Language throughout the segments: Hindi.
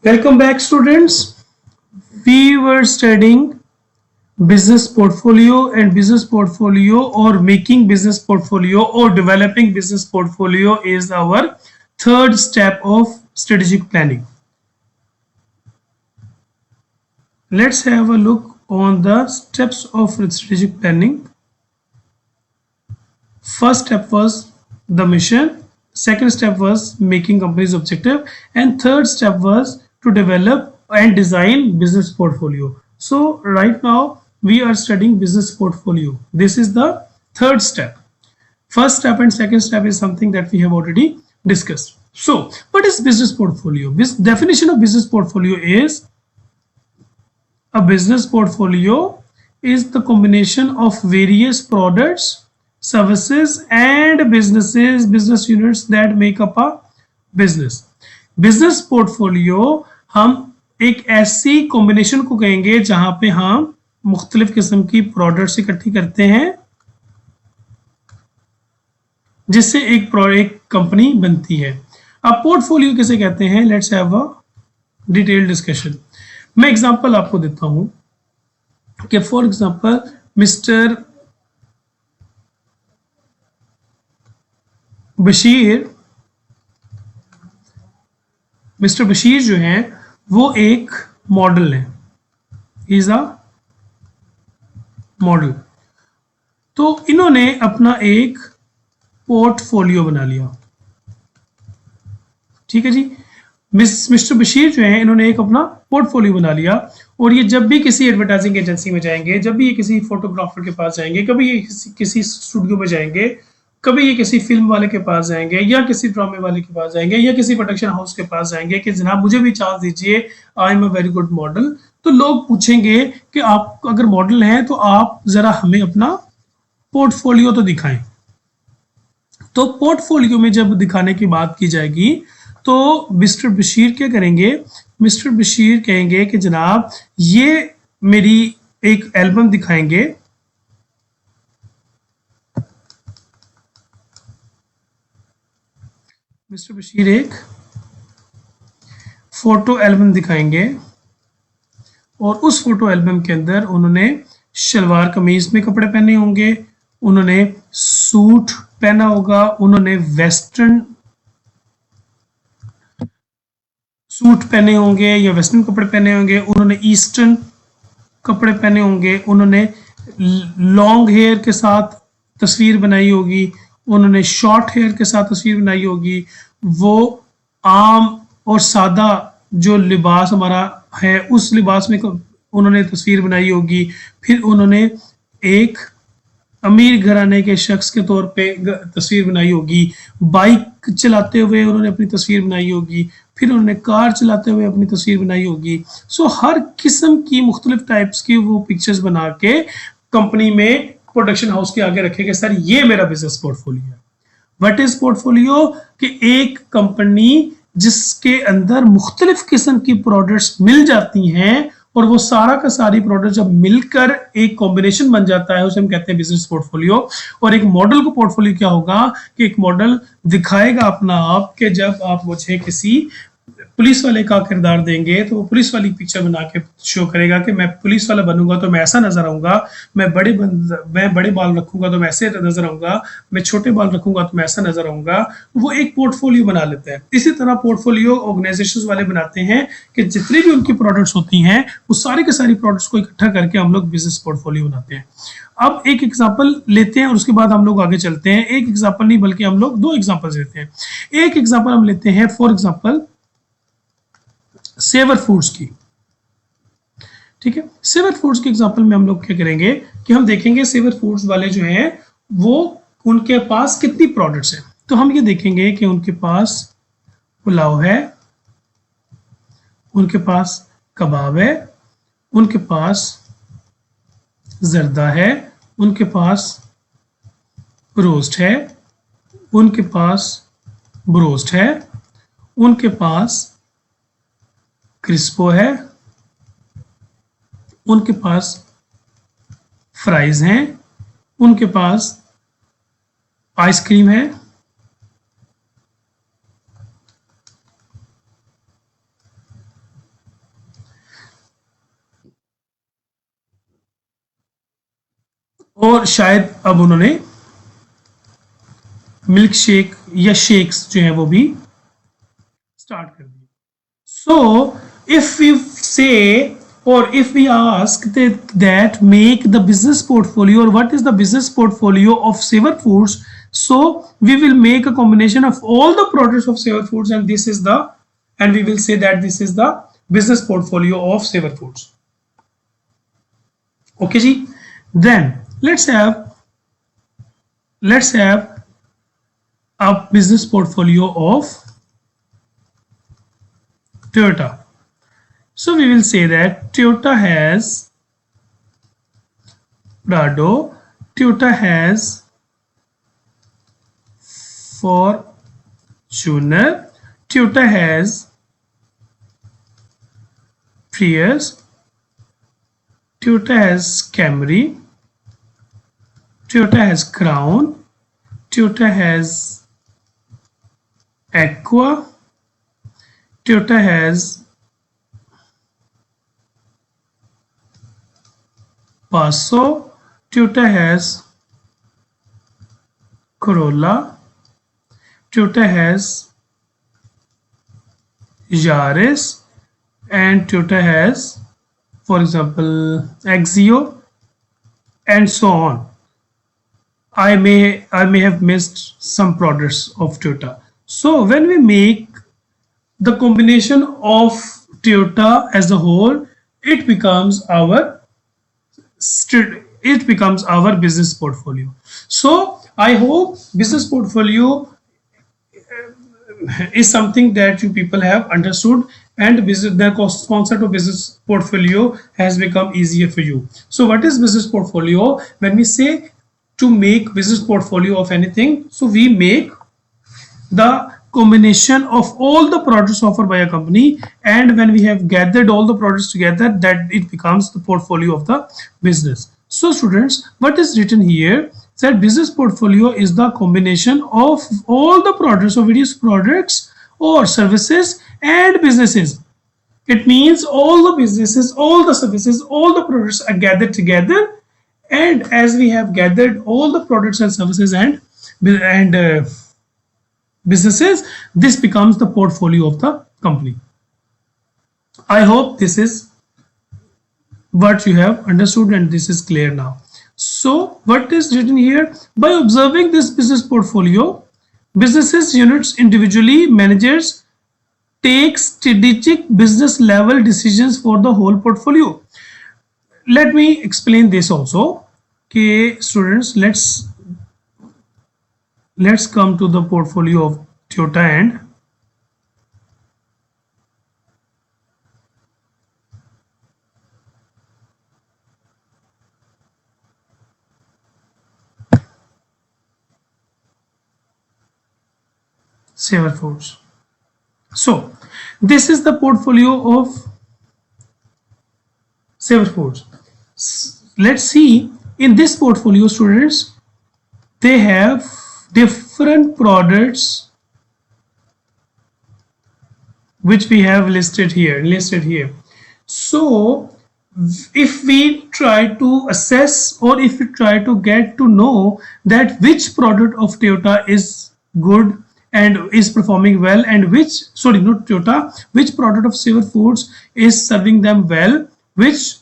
Welcome back, students. We were studying business portfolio, and business portfolio or making business portfolio or developing business portfolio is our third step of strategic planning. Let's have a look on the steps of strategic planning. First step was the mission, second step was making company's objective, and third step was to develop and design business portfolio. So right now we are studying business portfolio. This is the third step. First step and second step is something that we have already discussed. So what is business portfolio? Definition of business portfolio is a business portfolio is the combination of various products, services and business units that make up a business. Business portfolio हम एक ऐसी कॉम्बिनेशन को कहेंगे जहां पे हम मुख्तलिफ किस्म की प्रोडक्ट्स इकट्ठी करते हैं जिससे एक कंपनी बनती है. अब पोर्टफोलियो किसे कहते हैं? Let's have a detailed discussion. मैं एग्जांपल आपको देता हूं कि फॉर एग्जांपल मिस्टर बशीर जो हैं वो एक मॉडल है. Is a model. तो इन्होंने अपना एक पोर्टफोलियो बना लिया. ठीक है जी. मिस्टर बशीर जो है इन्होंने एक अपना पोर्टफोलियो बना लिया और ये जब भी किसी एडवर्टाइजिंग एजेंसी में जाएंगे, जब भी ये किसी फोटोग्राफर के पास जाएंगे, कभी ये किसी स्टूडियो में जाएंगे, कभी ये किसी फिल्म वाले के पास जाएंगे या किसी ड्रामे वाले के पास जाएंगे या किसी प्रोडक्शन हाउस के पास जाएंगे कि जनाब मुझे भी चांस दीजिए, I am a very good model. तो लोग पूछेंगे कि आप अगर मॉडल हैं तो आप जरा हमें अपना पोर्टफोलियो तो दिखाएं. तो पोर्टफोलियो में जब दिखाने की बात की जाएगी तो मिस्टर बशीर क्या करेंगे? मिस्टर बशीर कहेंगे कि जनाब ये मेरी एक एल्बम दिखाएंगे. मिस्टर बशीर एक फोटो एल्बम दिखाएंगे और उस फोटो एल्बम के अंदर उन्होंने शलवार कमीज में कपड़े पहने होंगे, उन्होंने सूट पहना होगा, उन्होंने वेस्टर्न सूट पहने होंगे या वेस्टर्न कपड़े पहने होंगे, उन्होंने ईस्टर्न कपड़े पहने होंगे, उन्होंने लॉन्ग हेयर के साथ तस्वीर बनाई होगी, उन्होंने शॉर्ट हेयर के साथ तस्वीर बनाई होगी. वो आम और सादा जो लिबास हमारा है उस लिबास में उन्होंने तस्वीर बनाई होगी. फिर उन्होंने एक अमीर घराने के शख्स के तौर पे तस्वीर बनाई होगी. बाइक चलाते हुए उन्होंने अपनी तस्वीर बनाई होगी. फिर उन्होंने कार चलाते हुए अपनी तस्वीर बनाई होगी. सो हर किस्म की मुख्तलिफ टाइप्स की वो पिक्चर्स बना के कंपनी में प्रोडक्शन हाउस के आगे रखेंगे. सर ये मेरा बिजनेस पोर्टफोलियो है. What is portfolio? कि एक कंपनी जिसके अंदर मुख्तलिफ किस्म की प्रोडक्ट्स मिल जाती हैं और वो सारा का सारी प्रोडक्ट जब मिलकर एक कॉम्बिनेशन बन जाता है उसे हम कहते हैं बिजनेस पोर्टफोलियो. और एक मॉडल को पोर्टफोलियो क्या होगा कि एक मॉडल दिखाएगा अपना आप कि जब आप मुझे किसी पुलिस वाले का किरदार देंगे तो वो पुलिस वाली पिक्चर बना के शो करेगा कि मैं पुलिस वाला बनूंगा तो मैं ऐसा नजर आऊंगा, मैं बड़े बाल रखूंगा तो मैं ऐसे नजर आऊंगा, मैं छोटे बाल रखूंगा तो मैं ऐसा नजर आऊंगा. वो एक पोर्टफोलियो बना लेता है. इसी तरह पोर्टफोलियो ऑर्गेनाइजेशंस वाले बनाते हैं कि जितनी भी उनकी प्रोडक्ट्स होती हैं वो सारी के सारी प्रोडक्ट्स को इकट्ठा करके हम लोग बिजनेस पोर्टफोलियो बनाते हैं. अब एक एग्जांपल लेते हैं और उसके बाद हम लोग आगे चलते हैं. एक एग्जांपल नहीं बल्कि हम लोग दो एग्जांपल्स लेते हैं. एक एग्जांपल हम लेते हैं फॉर एग्जांपल सेवर फूड्स की. ठीक है. सेवर फूड्स के एग्जांपल में हम लोग क्या करेंगे कि हम देखेंगे सेवर फूड्स वाले जो हैं वो उनके पास कितनी प्रोडक्ट्स हैं. तो हम ये देखेंगे कि उनके पास पुलाव है, उनके पास कबाब है, उनके पास जर्दा है, उनके पास रोस्ट है, उनके पास ब्रोस्ट है, उनके पास क्रिस्पो है, उनके पास फ्राइज हैं, उनके पास आइसक्रीम है, और शायद अब उन्होंने मिल्क शेक या शेक्स जो है वो भी स्टार्ट कर दिए. So, if we say or if we ask that make the business portfolio or what is the business portfolio of Saver Foods, so we will make a combination of all the products of Saver Foods and this is the and we will say that this is the business portfolio of Saver Foods. Okay, ji. Then let's have a business portfolio of Toyota. So we will say that Toyota has Prado, Toyota has Fortuner, Toyota has Prius, Toyota has Camry, Toyota has Crown, Toyota has Aqua, Toyota has Passo, Toyota has Corolla, Toyota has Yaris, and Toyota has, for example, Axio, and so on. I may have missed some products of Toyota. So when we make the combination of Toyota as a whole, it becomes our business portfolio. So I hope business portfolio is something that you people have understood and the concept of business portfolio has become easier for you. So what is business portfolio? When we say to make business portfolio of anything, so we make the combination of all the products offered by a company, and when we have gathered all the products together, that it becomes the portfolio of the business. So students, what is written here, that business portfolio is the combination of all the products of various products or services and businesses. It means all the businesses, all the services, all the products are gathered together, and as we have gathered all the products and services and businesses, this becomes the portfolio of the company. I hope this is what you have understood and this is clear now. So what is written here? By observing this business portfolio, businesses, units, individually, managers take strategic business level decisions for the whole portfolio. Let me explain this also. Okay, students, let's come to the portfolio of Toyota and Saver Foods. So this is the portfolio of Saver Foods. Let's see, in this portfolio, students, they have different products which we have listed here. So if we try to assess or if we try to get to know that which product of Toyota is good and is performing well, and which product of Saver Foods is serving them well, which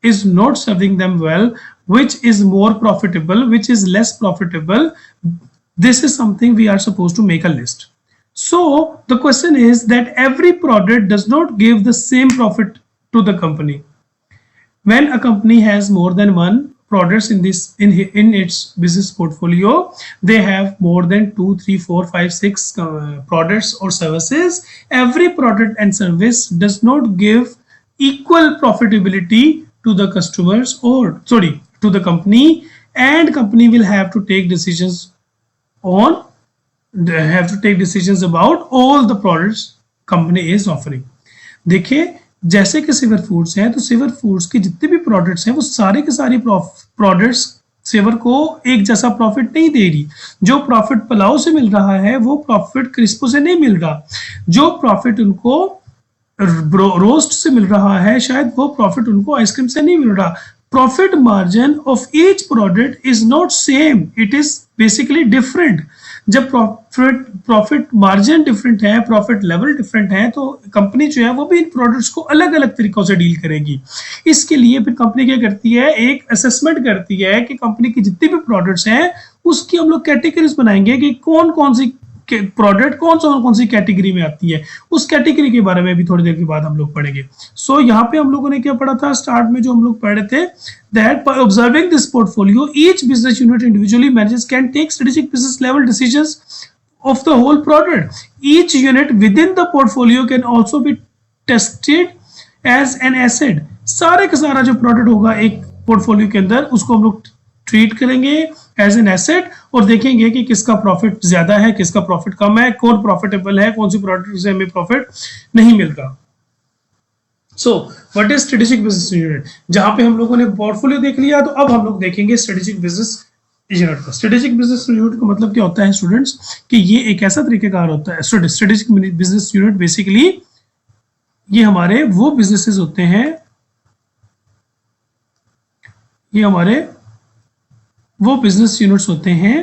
is not serving them well, which is more profitable, which is less profitable, this is something we are supposed to make a list. So the question is that every product does not give the same profit to the company. When a company has more than one products in its business portfolio, they have more than 2, 3, 4, 5, 6 products or services. Every product and service does not give equal profitability to the customers or to the company, and company will have to take decisions about all the products company is offering. देखिए, जैसे कि सिवर फूड्स हैं, तो सिवर फूड्स के जितने भी प्रोडक्ट्स हैं वो सारे के सारे प्रोडक्ट्स सिवर को एक जैसा प्रॉफिट नहीं दे रही. जो प्रॉफिट पुलाव से मिल रहा है वो प्रॉफिट क्रिस्पो से नहीं मिल रहा. जो प्रॉफिट उनको रोस्ट से मिल रहा है शायद वो प्रॉफिट उनको आइसक्रीम से नहीं मिल रहा. profit margin of each product is not same, it is basically different. जब प्रॉफिट मार्जिन डिफरेंट है, प्रॉफिट लेवल डिफरेंट है, तो कंपनी जो है वो भी इन प्रोडक्ट्स को अलग अलग तरीकों से डील करेगी। इसके लिए फिर कंपनी क्या करती है, एक असेसमेंट करती है कि कंपनी की जितनी भी प्रोडक्ट्स हैं उसकी हम लोग कैटेगरीज बनाएंगे कि कौन कौन सी प्रोडक्ट कौन सी कैटेगरी में आती है। उस कैटेगरी के बारे में भी थोड़ी देर के बाद हम लोग पढ़ेंगे। सो यहाँ पे हम लोगों ने क्या पढ़ा था, स्टार्ट में जो हम लोग पढ़े थे, that by observing this portfolio each business unit individually manages can take strategic business level decisions of the whole product. Each unit within the portfolio can also be tested as an asset. सारे का सारा जो प्रोडक्ट होगा एक पोर्टफोलियो के अंदर उसको हम लोग ट्रीट करेंगे एज एन एसेट और देखेंगे कि किसका प्रॉफिट ज्यादा है, किसका प्रॉफिट कम है, कौन प्रॉफिटेबल है, कौन सी प्रोडक्ट से हमें प्रॉफिट नहीं मिल रहा। So what is strategic business unit? जहां पे हम लोगों ने पोर्टफोलियो देख लिया, तो अब हम लोग देखेंगे स्ट्रेटेजिक बिजनेस यूनिट का। स्ट्रेटेजिक बिजनेस यूनिट का मतलब क्या होता है स्टूडेंट्स, कि ये एक ऐसा तरीकेकार होता है, स्ट्रेटेजिक बिजनेस यूनिट बेसिकली ये हमारे वो बिजनेसेस होते हैं, ये हमारे वो बिजनेस यूनिट्स होते हैं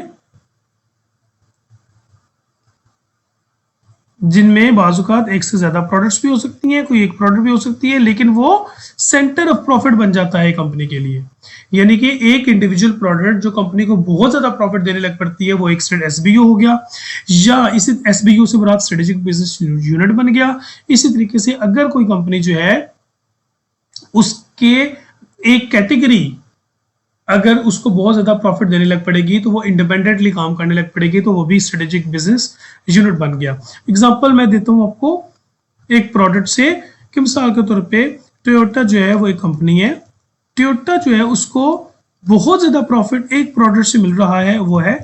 जिनमें बाजुकात एक से ज्यादा प्रोडक्ट्स भी हो सकती हैं, कोई एक प्रोडक्ट भी हो सकती है, लेकिन वो सेंटर ऑफ प्रॉफिट बन जाता है कंपनी के लिए। यानी कि एक इंडिविजुअल प्रोडक्ट जो कंपनी को बहुत ज्यादा प्रॉफिट देने लग पड़ती है, वो एक एसबीयू हो गया, या इसी एसबीयू से मुराद स्ट्रेटेजिक बिजनेस यूनिट बन गया। इसी तरीके से अगर कोई कंपनी जो है उसके एक कैटेगरी अगर उसको बहुत ज्यादा प्रॉफिट देने लग पड़ेगी तो वो इंडिपेंडेंटली काम करने लग पड़ेगी, तो वो भी स्ट्रेटेजिक बिजनेस यूनिट बन गया। एग्जांपल मैं देता हूं आपको एक प्रोडक्ट से, कि मिसाल के तौर पे टोयोटा जो है वो एक कंपनी है, टोयोटा जो है उसको बहुत ज्यादा प्रॉफिट एक प्रोडक्ट से मिल रहा है, वो है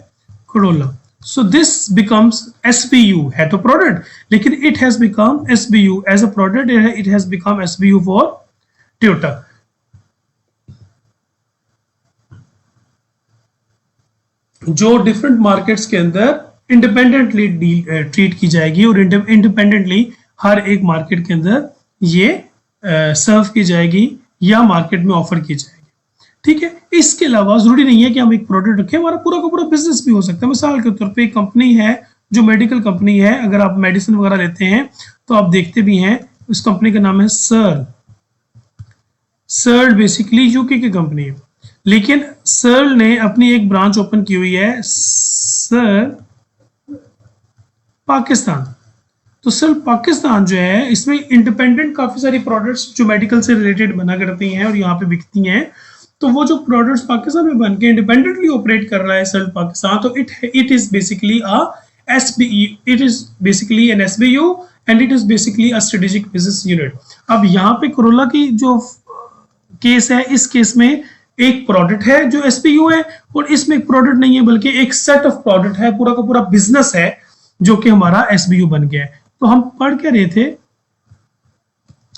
Corolla. So this becomes SBU, है तो प्रोडक्ट लेकिन it has become SBU as a product, it has become SBU for Toyota. जो डिफरेंट मार्केट्स के अंदर इंडिपेंडेंटली ट्रीट की जाएगी और इंडिपेंडेंटली हर एक मार्केट के अंदर ये सर्व की जाएगी या मार्केट में ऑफर की जाएगी। ठीक है, इसके अलावा जरूरी नहीं है कि हम एक प्रोडक्ट रखें, हमारा पूरा का पूरा बिजनेस भी हो सकता है। मिसाल के तौर पे एक कंपनी है जो मेडिकल कंपनी है, अगर आप मेडिसिन वगैरह लेते हैं तो आप देखते भी हैं, उस कंपनी का नाम है सर्ल। सर्ल बेसिकली यूके की कंपनी है, लेकिन सर्ल ने अपनी एक ब्रांच ओपन की हुई है सर्ल पाकिस्तान। तो सर्ल पाकिस्तान जो है इसमें इंडिपेंडेंट काफी सारी प्रोडक्ट्स जो मेडिकल से रिलेटेड बना करती हैं और यहाँ पे बिकती हैं। तो वो जो प्रोडक्ट्स पाकिस्तान में बन के इंडिपेंडेंटली ऑपरेट कर रहा है सर्ल पाकिस्तान, तो it is basically a SBU, it is basically an SBU and it is basically a strategic business unit. अब यहाँ पे कोरोला की जो केस है, इस केस में एक प्रोडक्ट है जो एसपीयू है और इसमें एक प्रोडक्ट नहीं है बल्कि एक सेट ऑफ प्रोडक्ट है, पूरा का पूरा बिजनेस है जो कि हमारा एसबीयू बन गया है। तो हम पढ़ क्या रहे थे,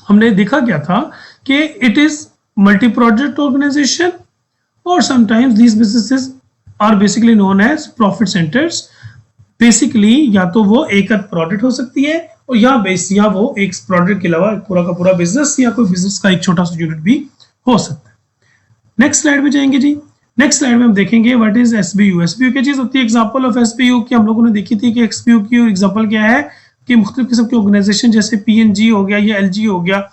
हमने देखा क्या था कि it is multi product organisation और sometimes these businesses are basically known as profit centres. Basically या तो वो एक प्रोडक्ट हो सकती है और या वो एक प्रोडक्ट के अलावा पूरा का पूरा बिजनेस या कोई बिजनेस का एक छोटा सा यूनिट भी हो सकता है। नेक्स्ट स्लाइड में जाएंगे जी। नेक्स्ट स्लाइड में हम देखेंगे व्हाट इज एसबीयू। एसबीयू क्या चीज होती है? एग्जांपल ऑफ एसबीयू की हम लोगों ने देखी थी कि एसबीयू की एग्जांपल क्या है कि मुख्तलिफ किस्म के ऑर्गेनाइजेशन जैसे पीएनजी हो गया या एलजी हो गया,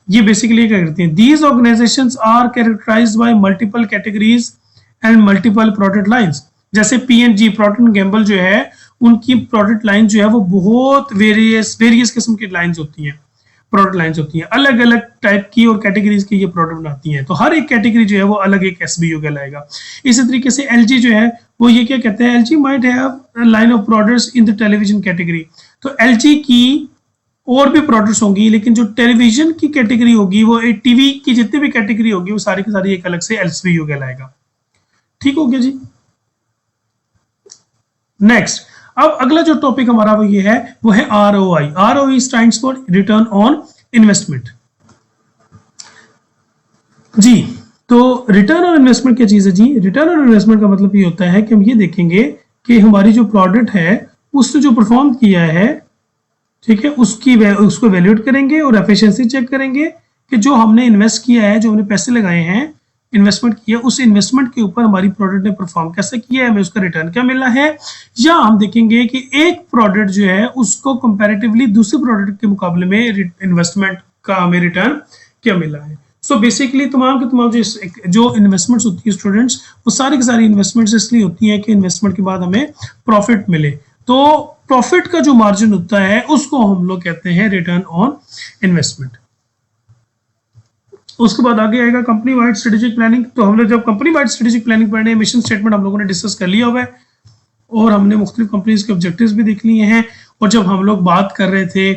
ये बेसिकली क्या करती हैं, these organisations are characterised by multiple categories and multiple product lines. जैसे पीएनजी प्रॉक्टर एंड गैम्बल जो है उनकी प्रोडक्ट लाइन जो है वो बहुत वेरियस किस्म की लाइंस होती हैं, प्रोडक्ट लाइंस होती हैं, अलग अलग टाइप की और कैटेगरीज की ये प्रोडक्ट बनाती हैं। तो हर एक कैटेगरी जो है वो अलग एक एसबीयू कहलाएगा। इसी तरीके से एलजी जो है वो ये क्या कहते हैं, LG might have line of products in the television category. तो एलजी की और भी प्रोडक्ट्स होंगी, लेकिन जो टेलीविजन की कैटेगरी होगी वो टीवी की जितनी भी कैटेगरी होगी वो सारी की सारी एक अलग से एसबीयू कहलाएगा। ठीक हो गया जी। नेक्स्ट, अब अगला जो टॉपिक हमारा वो ये है, वो है ROI. ROI stands for return on investment. जी, तो रिटर्न ऑन इन्वेस्टमेंट क्या चीज है जी? रिटर्न ऑन इन्वेस्टमेंट का मतलब ये होता है कि हम ये देखेंगे कि हमारी जो प्रोडक्ट है उसने जो परफॉर्म किया है, ठीक है, उसको वैल्यूएट करेंगे और एफिशिएंसी चेक करेंगे कि जो हमने इन्वेस्ट किया है, जो हमने पैसे लगाए हैं, इन्वेस्टमेंट किया, उस इन्वेस्टमेंट के ऊपर हमारी प्रोडक्ट ने परफॉर्म कैसे किया है, हमें उसका रिटर्न क्या मिला है, या हम देखेंगे कि एक प्रोडक्ट जो है उसको कंपैरेटिवली दूसरे प्रोडक्ट के मुकाबले में इन्वेस्टमेंट का हमें रिटर्न क्या मिला है। सो बेसिकली तमाम के तमाम जो इन्वेस्टमेंट्स होती है स्टूडेंट्स, वो सारी की सारी इन्वेस्टमेंट्स इसलिए होती हैं कि इन्वेस्टमेंट के बाद हमें प्रॉफिट मिले। तो प्रॉफिट का जो मार्जिन होता है उसको हम लोग कहते हैं रिटर्न ऑन इन्वेस्टमेंट। उसके बाद आगे आएगा कंपनी वाइड स्ट्रेटेजिक प्लानिंग। तो हम लोग जब कंपनी वाइड स्ट्रेटेजिक प्लानिंग पढ़ रहे हैं, मिशन स्टेटमेंट हम लोगों ने डिस्कस कर लिया हुआ है और हमने मुख्तलिफ कंपनीज के ऑब्जेक्टिव्स भी देख लिए हैं। और जब हम लोग बात कर रहे थे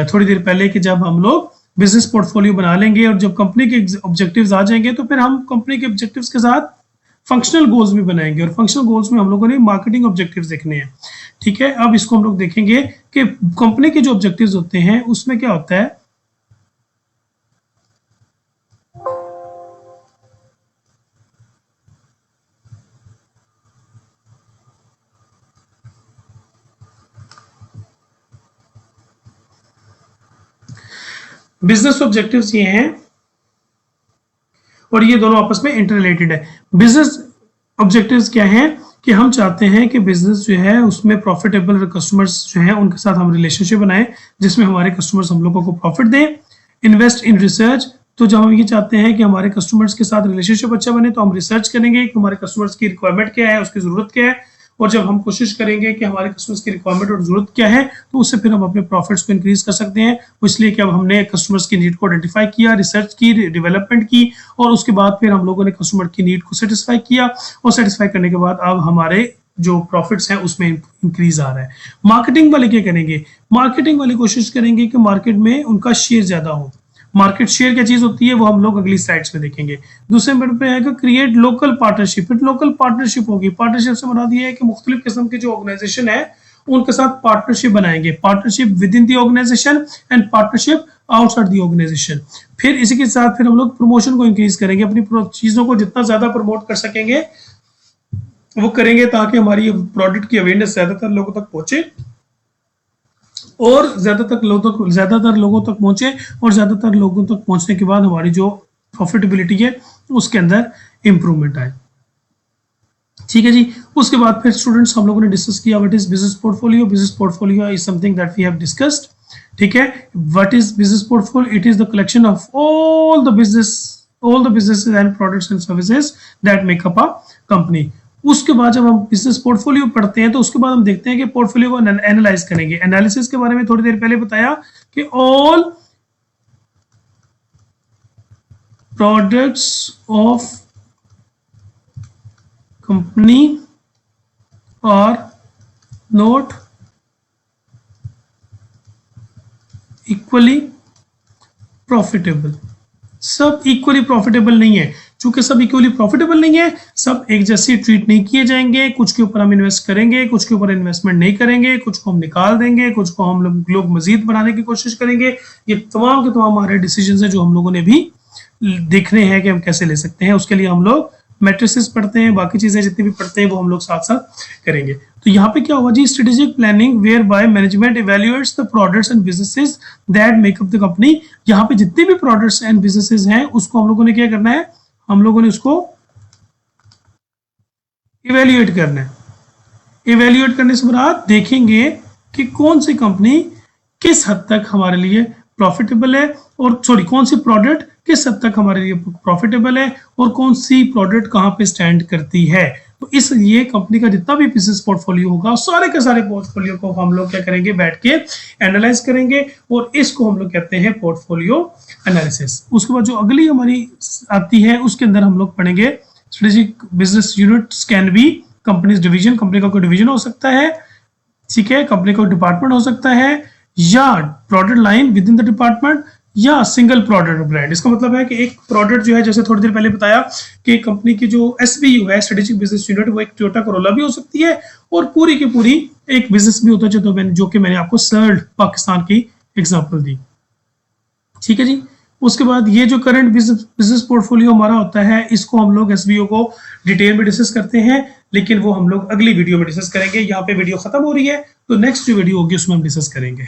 थोड़ी देर पहले कि जब हम लोग बिजनेस पोर्टफोलियो बना लेंगे और जब कंपनी के ऑब्जेक्टिव्स आ जाएंगे तो फिर हम कंपनी के ऑब्जेक्टिव्स के साथ फंक्शनल गोल्स भी बनाएंगे, और फंक्शनल गोल्स में हम लोगों ने मार्केटिंग ऑब्जेक्टिव्स देखने हैं। ठीक है, अब इसको हम लोग देखेंगे कि कंपनी के जो ऑब्जेक्टिव्स होते हैं उसमें क्या होता है। बिजनेस ऑब्जेक्टिव्स ये हैं और ये दोनों आपस में इंटररिलेटेड है। बिजनेस ऑब्जेक्टिव्स क्या हैं कि हम चाहते हैं कि बिजनेस जो है उसमें प्रॉफिटेबल कस्टमर्स जो है उनके साथ हम रिलेशनशिप बनाएं जिसमें हमारे कस्टमर्स हम लोगों को प्रॉफिट दें। इन्वेस्ट इन रिसर्च, तो जब हम ये चाहते हैं कि हमारे कस्टमर्स के साथ रिलेशनशिप अच्छा बने तो हम रिसर्च करेंगे कि हमारे कस्टमर्स की रिक्वायरमेंट क्या है, उसकी जरूरत क्या है, और जब हम कोशिश करेंगे कि हमारे कस्टमर्स की रिक्वायरमेंट और जरूरत क्या है तो उससे फिर हम अपने प्रॉफिट्स को इंक्रीज कर सकते हैं। इसलिए कि अब हमने कस्टमर्स की नीड को आइडेंटिफाई किया, रिसर्च की, डेवलपमेंट की, और उसके बाद फिर हम लोगों ने कस्टमर की नीड को सेटिस्फाई किया, और सेटिस्फाई करने के बाद अब हमारे जो प्रॉफिट्स हैं उसमें इंक्रीज आ रहा है। मार्केटिंग वाले क्या करेंगे, मार्केटिंग वाले कोशिश करेंगे कि मार्केट में उनका शेयर ज्यादा हो। मार्केट शेयर क्या चीज होती है वो हम लोग अगली स्लाइड्स में देखेंगे। दूसरे नंबर पे है कि क्रिएट लोकल पार्टनरशिप। फिर लोकल पार्टनरशिप होगी, पार्टनरशिप से मरा दिया है कि मुख्तलिफ किस्म के जो ऑर्गेनाइजेशन है उनके साथ पार्टनरशिप बनाएंगे, partnership within the organisation and partnership outside the organisation. फिर इसी के साथ फिर हम लोग प्रमोशन को इंक्रीज करेंगे, अपनी चीजों को जितना ज्यादा प्रमोट कर सकेंगे वो करेंगे ताकि हमारी प्रोडक्ट की अवेयरनेस ज्यादातर लोगों तक पहुंचे और ज्यादातर लोगों तक पहुंचे, और ज्यादातर लोगों तक पहुंचने के बाद हमारी जो प्रॉफिटेबिलिटी है उसके अंदर इंप्रूवमेंट आए। ठीक है जी। उसके बाद फिर स्टूडेंट्स हम लोगों ने डिस्कस किया what is business portfolio. Business portfolio is something that we have discussed. ठीक है, what is business portfolio? It is the collection of all the businesses and products and services that make up a company. उसके बाद जब हम बिजनेस पोर्टफोलियो पढ़ते हैं तो उसके बाद हम देखते हैं कि पोर्टफोलियो को एनालाइज करेंगे। एनालिसिस के बारे में थोड़ी देर पहले बताया कि all products of company are not equally profitable. सब इक्वली प्रॉफिटेबल नहीं है। चूंकि सब इक्वली प्रॉफिटेबल नहीं है, सब एक जैसे ट्रीट नहीं किए जाएंगे। कुछ के ऊपर हम इन्वेस्ट करेंगे, कुछ के ऊपर इन्वेस्टमेंट नहीं करेंगे, कुछ को हम निकाल देंगे, कुछ को हम लोग मजीद बनाने की कोशिश करेंगे। ये तमाम के तमाम हमारे डिसीजन है जो हम लोगों ने भी देखने हैं कि हम कैसे ले सकते हैं। उसके लिए हम लोग मैट्रिसेस पढ़ते हैं, बाकी चीजें जितनी भी पढ़ते हैं वो हम लोग साथ साथ करेंगे। तो यहाँ पे क्या होगा जी, strategic planning whereby management evaluates the products and businesses that make up the company. यहाँ पे जितने भी प्रोडक्ट्स एंड बिजनेसेस हैं उसको हम लोगों ने क्या करना है, हम लोगों ने उसको इवेल्युएट करना है। इवेल्युएट करने से मुराद देखेंगे कि कौन सी कंपनी किस हद तक हमारे लिए प्रॉफिटेबल है, और सॉरी कौन सी प्रोडक्ट किस हद तक हमारे लिए प्रॉफिटेबल है, और कौन सी प्रोडक्ट कहाँ पे स्टैंड करती है। तो इसलिए कंपनी का जितना भी बिजनेस पोर्टफोलियो होगा सारे के सारे पोर्टफोलियो को हम लोग क्या करेंगे, बैठ के एनालाइज करेंगे, और इसको हम लोग कहते हैं पोर्टफोलियो एनालिसिस। उसके बाद जो अगली हमारी आती है उसके अंदर हम लोग पढ़ेंगे strategic business units can be companies division. Company का कोई डिवीजन हो सकता है, ठीक है, कंपनी का डिपार्टमेंट हो सकता है, या product line with in the department, या सिंगल प्रोडक्ट ब्रांड। इसका मतलब है कि एक प्रोडक्ट जो है, जैसे थोड़ी देर पहले बताया कि कंपनी की जो एसबीयू है, स्ट्रेटेजिक बिजनेस यूनिट, वो एक टोयोटा कोरोला भी हो सकती है और पूरी की पूरी एक बिजनेस भी होता है जो कि मैंने आपको सर्ड पाकिस्तान की एग्जांपल दी। ठीक है जी। उसके बाद ये जो करंट बिजनेस पोर्टफोलियो हमारा होता है इसको हम लोग एसबीओ को डिटेल में डिस्कस करते हैं, लेकिन वो हम लोग अगली वीडियो में डिस्कस करेंगे। यहाँ पे वीडियो खत्म हो रही है तो नेक्स्ट जो वीडियो होगी उसमें हम डिस्कस करेंगे।